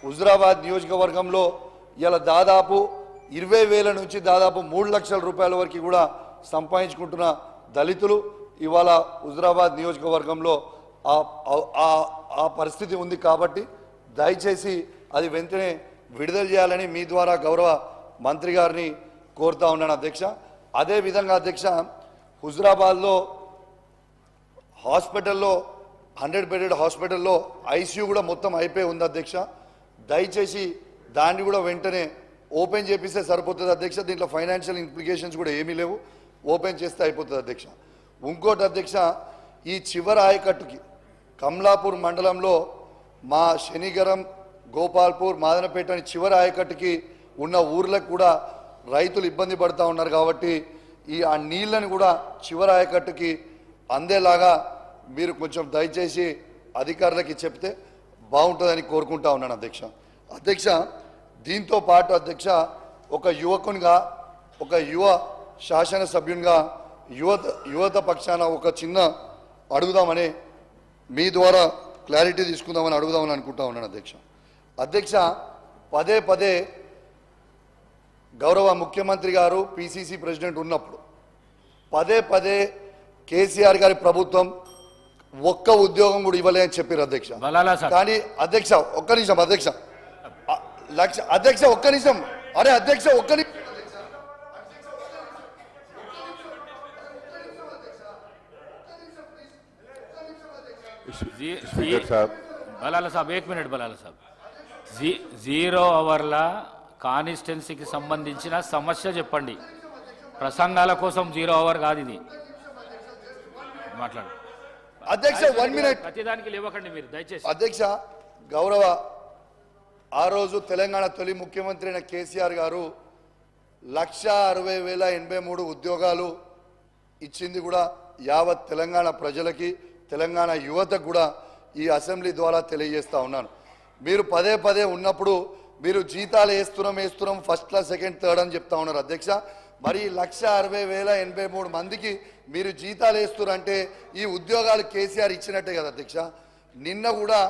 హుజురాబాద్ నియోజకవర్గంలో ఇలా దాదాపు 20,000 నుంచి దాదాపు 3 లక్షల రూపాయల వరకు కూడా సంపాదించుకుంటున్న దళితులు ఇవాళ హుజురాబాద్ నియోజకవర్గంలో ఆ పరిస్థితి ఉంది కాబట్టి దయచేసి అది వెంటనే విడుదల చేయాలని మీ ద్వారా గౌరవ మంత్రి గారిని కోరుతా ఉన్నాను అధ్యక్ష. అదే విధంగా అధ్యక్ష, హుజురాబాద్లో హాస్పిటల్లో 100 బెడెడ్ హాస్పిటల్లో ఐసీయూ కూడా మొత్తం అయిపోయి ఉంది అధ్యక్ష. దయచేసి దాన్ని కూడా వెంటనే ఓపెన్ చేపిస్తే సరిపోతుంది అధ్యక్ష. దీంట్లో ఫైనాన్షియల్ ఇంప్లికేషన్స్ కూడా ఏమీ లేవు, ఓపెన్ చేస్తే అయిపోతుంది అధ్యక్ష. ఇంకోటి అధ్యక్ష, ఈ చివరి ఆయకట్టుకి కమలాపూర్ మండలంలో మా శనిగరం, గోపాల్పూర్, మాదనపేట అని చివరి ఆయకట్టుకి ఉన్న ఊర్లకు కూడా రైతులు ఇబ్బంది పడుతూ ఉన్నారు కాబట్టి ఆ నీళ్ళని కూడా చివరి ఆయకట్టుకి అందేలాగా మీరు కొంచెం దయచేసి అధికారులకి చెప్తే బాగుంటుందని కోరుకుంటా ఉన్నాను అధ్యక్ష. అధ్యక్ష, దీంతో పాటు అధ్యక్ష, ఒక యువకునిగా, ఒక యువ శాసనసభ్యునిగా యువత పక్షాన ఒక చిన్న అడుగుదామని మీ ద్వారా క్లారిటీ తీసుకుందామని అడుగుదామని అనుకుంటా ఉన్నాను అధ్యక్ష. అధ్యక్ష, పదే పదే గౌరవ ముఖ్యమంత్రి గారు పిసిసి ప్రెసిడెంట్ ఉన్నప్పుడు పదే పదే కేసీఆర్ గారి ప్రభుత్వం ఒక్క ఉద్యోగం కూడా ఇవ్వలే అని చెప్పారు అధ్యక్ష. కానీ అధ్యక్ష ఒక్క నిమిషం అధ్యక్ష, అధ్యక్ష ఒక్క నిమిషం, అరే అధ్యక్ష ఒక్క నిమిషం, బలాలా సాబ్ 1 మినిట్ బలాలా సాబ్. 0 అవర్ల కాన్స్టిట్యున్సీకి సంబంధించిన సమస్య చెప్పండి. ప్రసంగాల కోసం 0 అవర్ కాదు ఇది. మాట్లాడు అధ్యక్ష. 1 మినిట్ ప్రతిదానికి లేవకండి మీరు దయచేసి. అధ్యక్ష, గౌరవ ఆ రోజు తెలంగాణ తొలి ముఖ్యమంత్రి అయిన కేసీఆర్ గారు 1,60,083 ఉద్యోగాలు ఇచ్చింది కూడా యావత్ తెలంగాణ ప్రజలకి, తెలంగాణ యువతకు కూడా ఈ అసెంబ్లీ ద్వారా తెలియజేస్తా ఉన్నాను. మీరు పదే పదే ఉన్నప్పుడు మీరు జీతాలు వేస్తున్నాం ఫస్ట్ క్లాస్, సెకండ్, థర్డ్ అని చెప్తా ఉన్నారు అధ్యక్ష. మరి 1,60,083 మందికి మీరు జీతాలు వేస్తున్నారంటే ఈ ఉద్యోగాలు కేసీఆర్ ఇచ్చినట్టే కదా అధ్యక్ష. నిన్న కూడా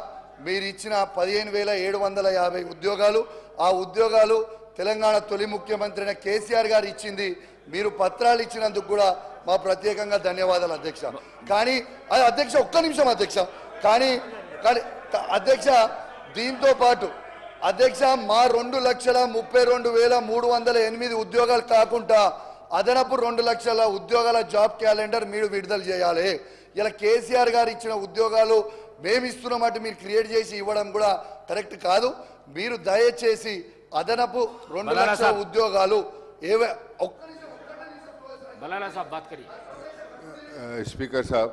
మీరు ఇచ్చిన 15,750 ఉద్యోగాలు, ఆ ఉద్యోగాలు తెలంగాణ తొలి ముఖ్యమంత్రి అయిన కేసీఆర్ గారు ఇచ్చింది. మీరు పత్రాలు ఇచ్చినందుకు కూడా మా ప్రత్యేకంగా ధన్యవాదాలు అధ్యక్ష. కానీ అధ్యక్ష ఒక్క నిమిషం అధ్యక్ష, కానీ అధ్యక్ష దీంతో పాటు అధ్యక్ష మా 2,32,308 ఉద్యోగాలు కాకుండా అదనపు 2 లక్షల ఉద్యోగాల జాబ్ క్యాలెండర్ మీరు విడుదల చేయాలి. ఇలా కేసీఆర్ గారు ఇచ్చిన ఉద్యోగాలు మేము ఇస్తున్నమాట మీరు క్రియేట్ చేసి ఇవ్వడం కూడా కరెక్ట్ కాదు. మీరు దయచేసి అదనపు 2 లక్షల ఉద్యోగాలు स्पीकर साहब